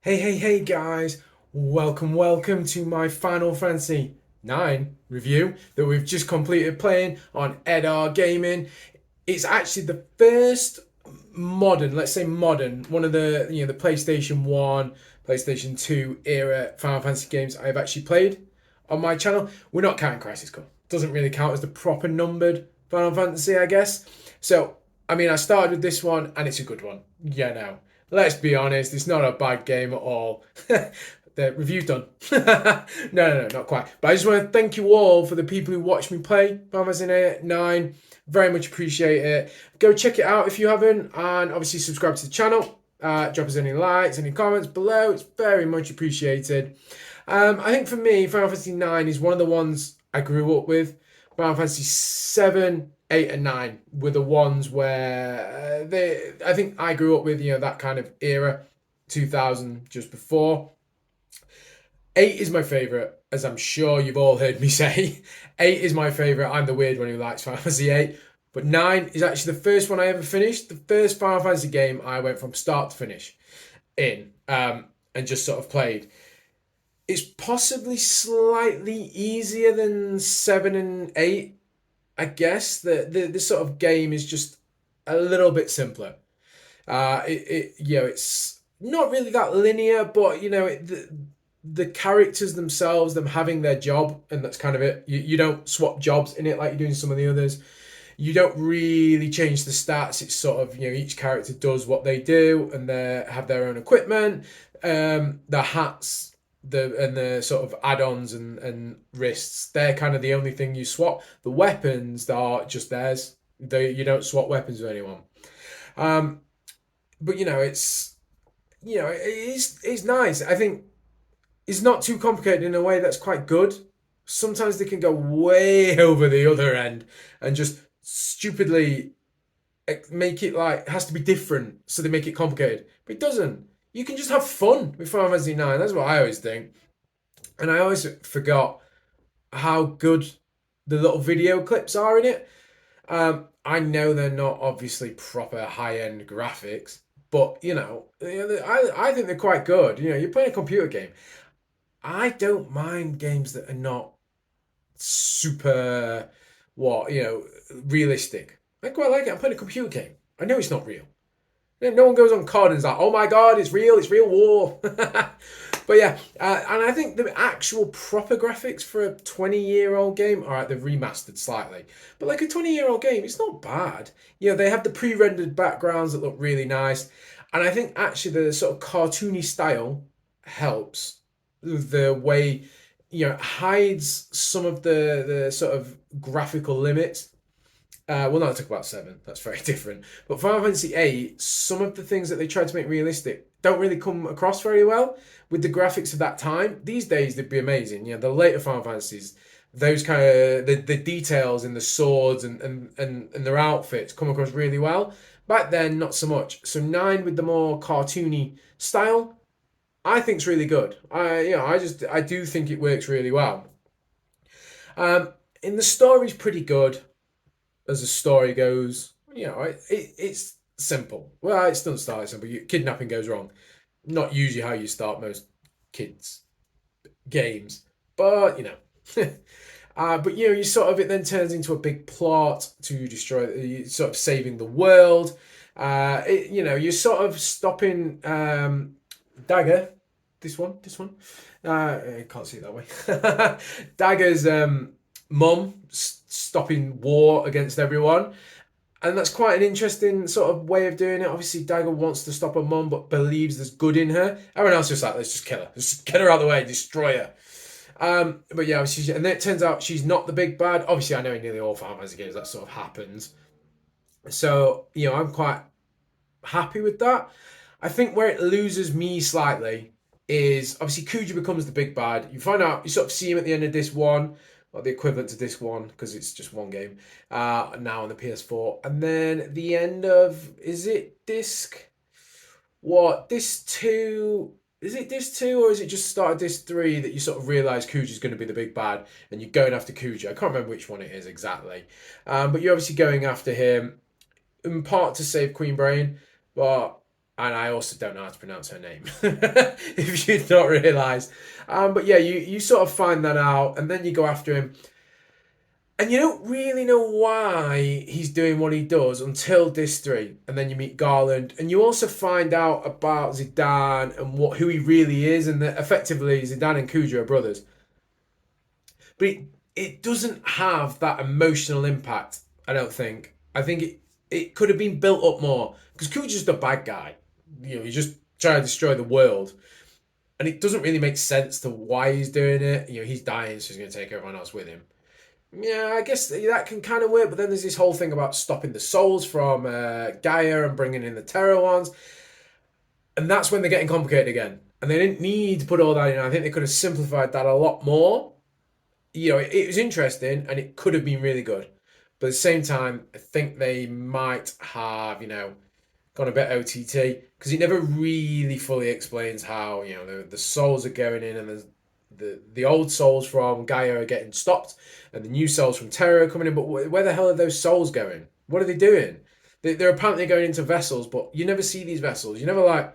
Hey guys, welcome to my Final Fantasy 9 review that we've just completed playing on Edar Gaming. It's actually the first modern, let's say modern, one of the PlayStation 1, PlayStation 2 era Final Fantasy games I've actually played on my channel. We're not counting Crisis Core. Doesn't really count as the proper numbered Final Fantasy, I guess. So, I started with this one and it's a good one. Yeah, no. Let's be honest, it's not a bad game at all. The review's done. No, not quite. But I just want to thank you all for the people who watch me play Final Fantasy 9. Very much appreciate it. Go check it out if you haven't, and obviously subscribe to the channel. Drop us any likes, any comments below. It's very much appreciated. I think for me, Final Fantasy 9 is one of the ones I grew up with. Final Fantasy 7, 8, and 9 were the ones where I think I grew up with, that kind of era, 2000, just before. 8 is my favourite, as I'm sure you've all heard me say. 8 is my favourite. I'm the weird one who likes Final Fantasy 8. But 9 is actually the first one I ever finished. The first Final Fantasy game I went from start to finish in and just sort of played. It's possibly slightly easier than 7 and 8, I guess. The sort of game is just a little bit simpler. It's not really that linear, but the characters themselves, them having their job, and that's kind of it. You don't swap jobs in it like you do in some of the others. You don't really change the stats. It's sort of, each character does what they do, and they have their own equipment. The hats, the sort of add-ons and wrists, they're kind of the only thing you swap. The weapons are just theirs. You don't swap weapons with anyone. Um, but it's nice. I think it's not too complicated in a way that's quite good. Sometimes they can go way over the other end and just stupidly make it like it has to be different, so they make it complicated. But it doesn't. You can just have fun with Final Fantasy 9. That's what I always think. And I always forgot how good the little video clips are in it. I know they're not obviously proper high end graphics, but I think they're quite good. You're playing a computer game. I don't mind games that are not super realistic. I quite like it. I'm playing a computer game. I know it's not real. No one goes on COD and is like, "Oh my god, it's real war." But yeah, and I think the actual proper graphics for a 20-year-old game, all right, they've remastered slightly, but like a 20-year-old game, it's not bad. They have the pre-rendered backgrounds that look really nice, and I think actually the sort of cartoony style helps the way hides some of the sort of graphical limits. Well, no, I talk about 7. That's very different. But Final Fantasy 8, some of the things that they tried to make realistic don't really come across very well with the graphics of that time. These days, they'd be amazing. The later Final Fantasies, those kind of the details in the swords and their outfits come across really well. Back then, not so much. So 9 with the more cartoony style, I think it's really good. I do think it works really well. Um, in the story's pretty good as the story goes. It's simple. Well, it doesn't start as simple. Kidnapping goes wrong. Not usually how you start most kids games, but you sort of it then turns into a big plot to destroy, sort of saving the world. You're sort of stopping Dagger. This one. I can't see it that way. Dagger's mum stopping war against everyone. And that's quite an interesting sort of way of doing it. Obviously, Dagger wants to stop her mum, but believes there's good in her. Everyone else is like, let's just kill her. Let's just get her out of the way, destroy her. But yeah, and then it turns out she's not the big bad. Obviously, I know in nearly all Final Fantasy games that sort of happens. So, I'm quite happy with that. I think where it loses me slightly is obviously Kuja becomes the big bad. You find out, you sort of see him at the end of disc 1, or the equivalent to disc 1, because it's just one game, now on the PS4. And then the end of, is it disc, disc 2? Is it disc 2 or is it just start of disc 3 that you sort of realise Kuja's going to be the big bad and you're going after Kuja? I can't remember which one it is exactly. But you're obviously going after him in part to save Queen Brain, but And I also don't know how to pronounce her name, if you'd not realised. But yeah, you sort of find that out, and then you go after him. And you don't really know why he's doing what he does until Disc 3. And then you meet Garland. And you also find out about Zidane and who he really is. And that effectively Zidane and Kuja are brothers. But it doesn't have that emotional impact, I don't think. I think it could have been built up more. Because Kuja's just a bad guy. He's just trying to destroy the world. And it doesn't really make sense to why he's doing it. He's dying, so he's going to take everyone else with him. Yeah, I guess that can kind of work, but then there's this whole thing about stopping the souls from Gaia and bringing in the Terror ones. And that's when they're getting complicated again. And they didn't need to put all that in. I think they could have simplified that a lot more. It was interesting and it could have been really good. But at the same time, I think they might have, gone a bit OTT because it never really fully explains how, the souls are going in and the old souls from Gaia are getting stopped and the new souls from Terra are coming in. But where the hell are those souls going? What are they doing? They're apparently going into vessels, but you never see these vessels. You never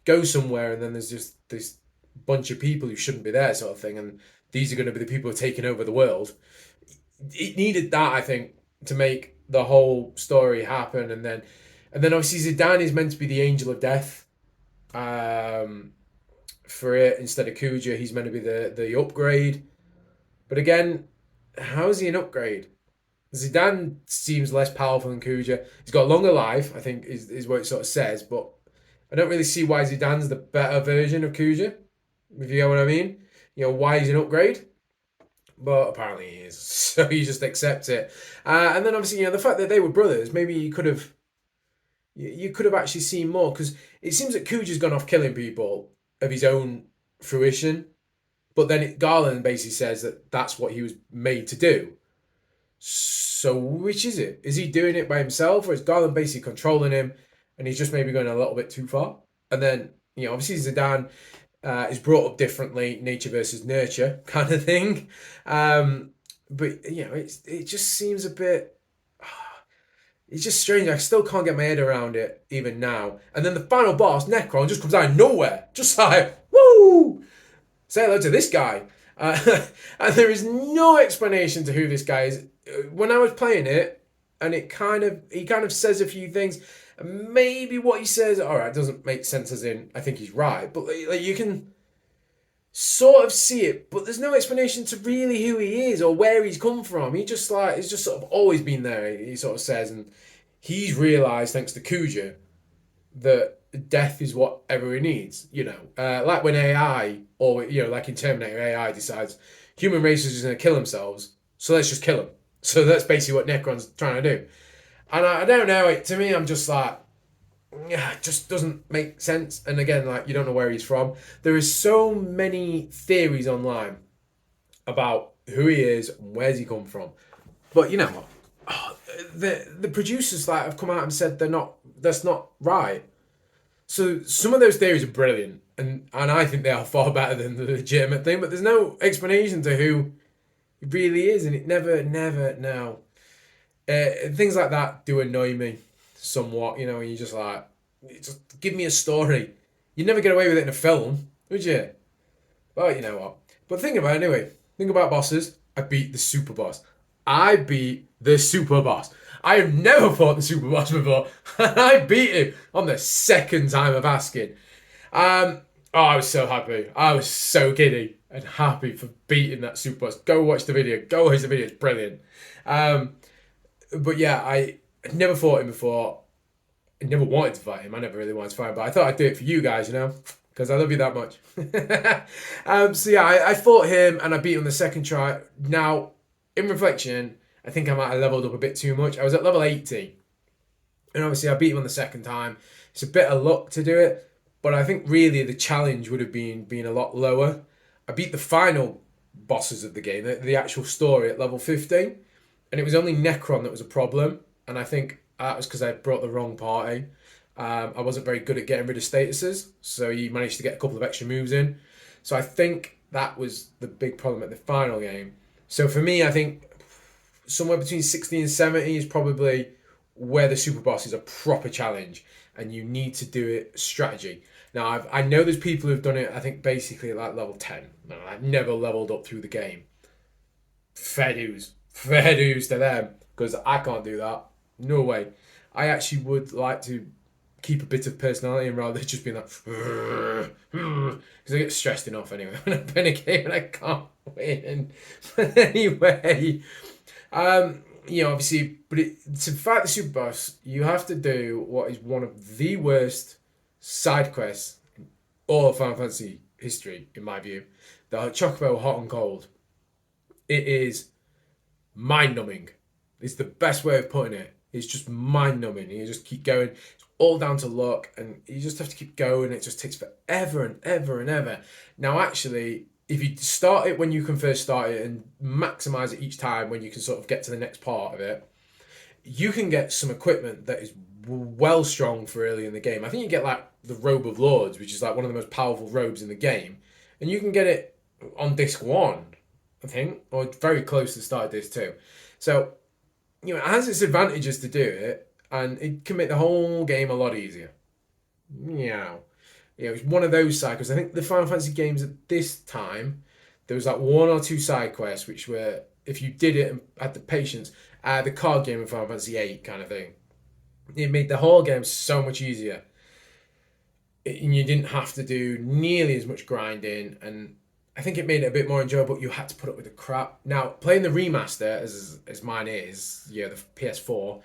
go somewhere and then there's just this bunch of people who shouldn't be there sort of thing. And these are going to be the people who are taking over the world. It needed that, I think, to make the whole story happen. And then obviously Zidane is meant to be the angel of death. For it, instead of Kuja, he's meant to be the upgrade. But again, how is he an upgrade? Zidane seems less powerful than Kuja. He's got a longer life, I think, is what it sort of says. But I don't really see why Zidane's the better version of Kuja, if you get what I mean. Why he's an upgrade. But apparently he is. So you just accept it. And then obviously, the fact that they were brothers, maybe you could have actually seen more. Because it seems that Kuja's gone off killing people of his own fruition, but then Garland basically says that that's what he was made to do. So which is it? Is he doing it by himself, or is Garland basically controlling him and he's just maybe going a little bit too far? And then obviously Zidane is brought up differently, nature versus nurture kind of thing. But it just seems a bit. It's just strange. I still can't get my head around it even now. And then the final boss, Necron, just comes out of nowhere. Just like, woo! Say hello to this guy. And there is no explanation to who this guy is. When I was playing it, and he kind of says a few things. And maybe what he says, all right, doesn't make sense as in, I think he's right. But you can sort of see it, but there's no explanation to really who he is or where he's come from. He's just sort of always been there, he sort of says, and he's realised, thanks to Kuja, that death is what everyone needs, like when AI, or, like in Terminator, AI decides human race is just going to kill themselves, so let's just kill them. So that's basically what Necron's trying to do. And I don't know, to me, I'm just like, yeah, it just doesn't make sense. And again, you don't know where he's from. There is so many theories online about who he is and where's he come from. But you know what? The producers have come out and said that's not right. So some of those theories are brilliant, and I think they are far better than the legitimate thing. But there's no explanation to who he really is, and it never no. Things like that do annoy me somewhat, and you just just give me a story. You'd never get away with it in a film, would you? Well, you know what? But think about it anyway. Think about bosses. I beat the super boss. I beat the super boss. I have never fought the super boss before. I beat him on the second time of asking. I was so happy. I was so giddy and happy for beating that super boss. Go watch the video. Go watch the video. It's brilliant. But yeah, I never fought him before. I never wanted to fight him. I never really wanted to fight him, but I thought I'd do it for you guys, because I love you that much. So yeah, I fought him and I beat him the second try. Now, in reflection, I think I might have leveled up a bit too much. I was at level 80. And obviously I beat him on the second time. It's a bit of luck to do it, but I think really the challenge would have been a lot lower. I beat the final bosses of the game, the actual story, at level 50. And it was only Necron that was a problem. And I think that was because I brought the wrong party. I wasn't very good at getting rid of statuses. So he managed to get a couple of extra moves in. So I think that was the big problem at the final game. So for me, I think somewhere between 60 and 70 is probably where the super boss is a proper challenge, and you need to do it strategy. Now, I know there's people who've done it, I think, basically at like level 10. I've never leveled up through the game. Fair dues. Fair dues to them, because I can't do that. No way. I actually would like to keep a bit of personality and rather than just being like, because I get stressed enough anyway when I'm playing a game and I can't win. But anyway, obviously, but to fight the super boss, you have to do what is one of the worst side quests in all of Final Fantasy history, in my view. The Chocobo Hot and Cold. It is mind-numbing. It's the best way of putting it. It's just mind-numbing. You just keep going. It's all down to luck, and you just have to keep going. It just takes forever and ever and ever. Now, actually, if you start it when you can first start it and maximize it each time when you can sort of get to the next part of it, you can get some equipment that is well strong for early in the game. I think you get like the Robe of Lords, which is like one of the most powerful robes in the game, and you can get it on disc 1, I think, or very close to the start of disc 2. So, it has its advantages to do it, and it can make the whole game a lot easier. It's one of those cycles. I think the Final Fantasy games at this time, there was like 1 or 2 side quests which were, if you did it and had the patience, the card game of Final Fantasy VIII kind of thing. It made the whole game so much easier. And you didn't have to do nearly as much grinding, and I think it made it a bit more enjoyable. You had to put up with the crap. Now, playing the remaster, as mine is, the PS4,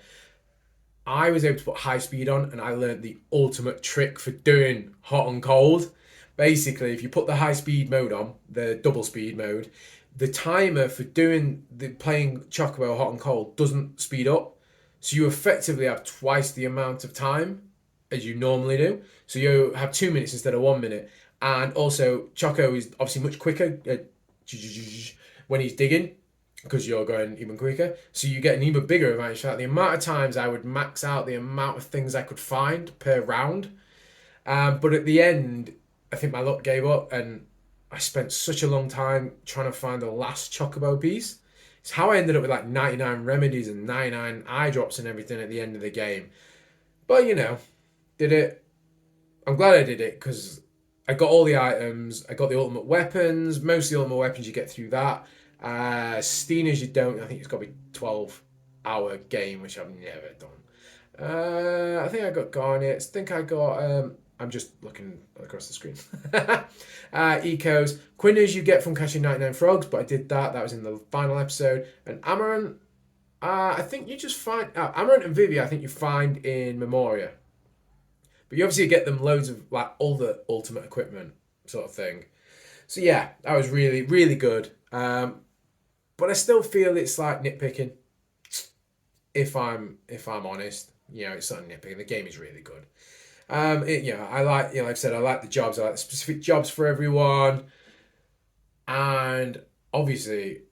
I was able to put high speed on, and I learned the ultimate trick for doing hot and cold. Basically, if you put the high speed mode on, the double speed mode, the timer for doing the playing Chocobo hot and cold doesn't speed up. So you effectively have twice the amount of time as you normally do. So you have 2 minutes instead of 1 minute. And also, Choco is obviously much quicker when he's digging, because you're going even quicker. So you get an even bigger advantage. The amount of times I would max out the amount of things I could find per round. But at the end, I think my luck gave up, and I spent such a long time trying to find the last Chocobo piece. It's how I ended up with like 99 remedies and 99 eye drops and everything at the end of the game. But, did it. I'm glad I did it, because I got all the items. I got the ultimate weapons. Most of the ultimate weapons you get through that. Steiner's you don't. I think it's got to be 12-hour game, which I've never done. I think I got Garnet. I think I got... I'm just looking across the screen. Ecos. Quina's you get from catching 99 frogs, but I did that. That was in the final episode. And Amaranth, I think you just find... Amaranth and Vivi, I think you find in Memoria. But you obviously get them loads of like all the ultimate equipment sort of thing. So yeah, that was really, really good. But I still feel it's like nitpicking. If I'm honest, it's not nitpicking. The game is really good. I like, like I said, I like the jobs. I like the specific jobs for everyone. And obviously,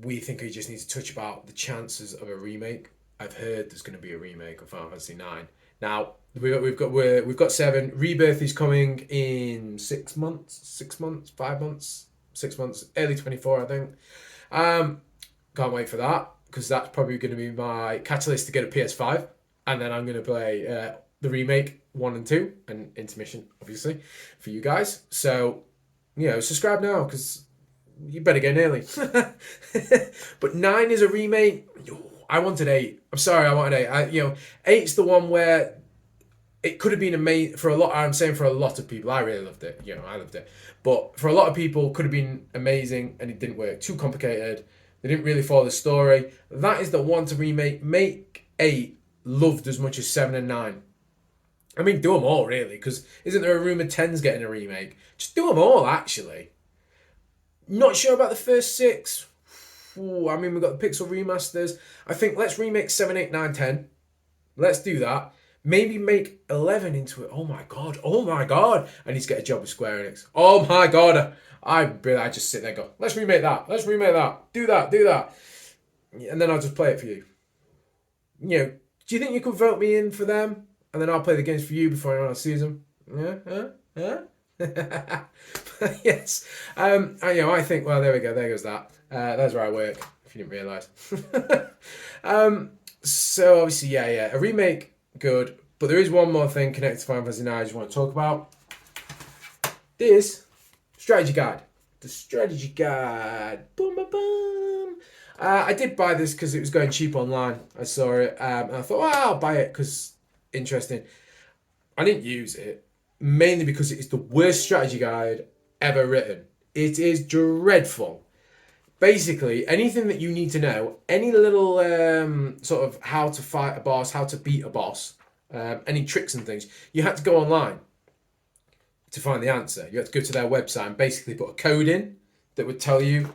we think we just need to touch about the chances of a remake. I've heard there's going to be a remake of Final Fantasy 9. Now, we've got 7. Rebirth is coming in 6 months, 5 months, 6 months, early 24, I think. Can't wait for that, because that's probably going to be my catalyst to get a PS5, and then I'm going to play the remake 1 and 2 and intermission, obviously, for you guys. So, subscribe now, because you better get an early. But 9 is a remake. I wanted 8. I'm sorry, I wanted 8. 8's the one where it could have been amazing for a lot. I'm saying for a lot of people, I really loved it. I loved it. But for a lot of people, it could have been amazing, and it didn't work. Too complicated. They didn't really follow the story. That is the one to remake. Make 8 loved as much as 7 and 9. I mean, do them all, really, because isn't there a rumour 10's getting a remake? Just do them all, actually. Not sure about the first 6. Ooh, I mean, we've got the Pixel remasters. I think let's remake 7, 8, 9, 10. Let's do that. Maybe make 11 into it. Oh my god. I need to get a job with Square Enix. Oh my god. I just sit there and go, let's remake that. Do that. And then I'll just play it for you. Do you think you could vote me in for them? And then I'll play the games for you before anyone else sees them? Yeah? Yes. I think, well, there we go. There goes that. That's where I work, if you didn't realise. So obviously, yeah, a remake, good. But there is one more thing connected to Final Fantasy IX I just want to talk about. This strategy guide. The strategy guide. Boom, boom, boom. I did buy this because it was going cheap online. I saw it and I thought, well, I'll buy it because interesting. I didn't use it mainly because it is the worst strategy guide ever written. It is dreadful. Basically, anything that you need to know, any little sort of how to fight a boss, how to beat a boss, any tricks and things, you had to go online to find the answer. You had to go to their website and basically put a code in that would tell you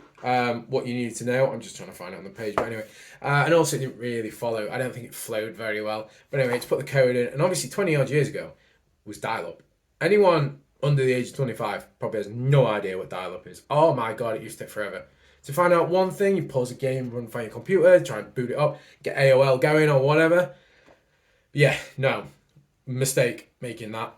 what you needed to know. I'm just trying to find it on the page, but anyway. And also, it didn't really follow. I don't think it flowed very well. But anyway, to put the code in, and obviously 20 odd years ago was dial-up. Anyone under the age of 25 probably has no idea what dial-up is. Oh my god, it used to take forever. To find out one thing, you pause a game, run from your computer, try and boot it up, get AOL going or whatever. Yeah, no. Mistake making that.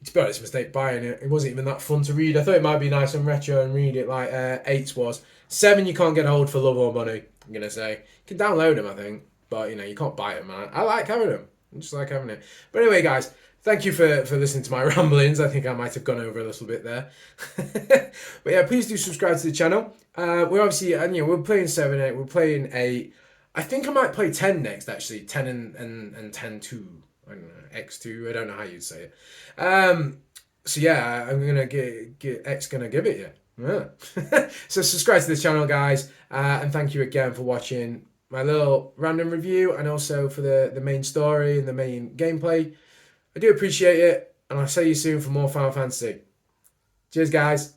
To be honest, mistake buying it. It wasn't even that fun to read. I thought it might be nice and retro and read it like 8 was. 7 you can't get hold for love or money, I'm going to say. You can download them, I think. But, you can't buy them, man. I like having them. I just like having it. But anyway, guys, thank you for listening to my ramblings. I think I might have gone over a little bit there. But yeah, please do subscribe to the channel. We're obviously, we're playing 7, 8. We're playing 8. I think I might play 10 next, actually. 10 and 10 2. I don't know, X2. I don't know how you'd say it. So yeah, I'm gonna get X gonna give it you. Yeah. So subscribe to the channel, guys, and thank you again for watching my little random review and also for the main story and the main gameplay. I do appreciate it, and I'll see you soon for more Final Fantasy. Cheers, guys.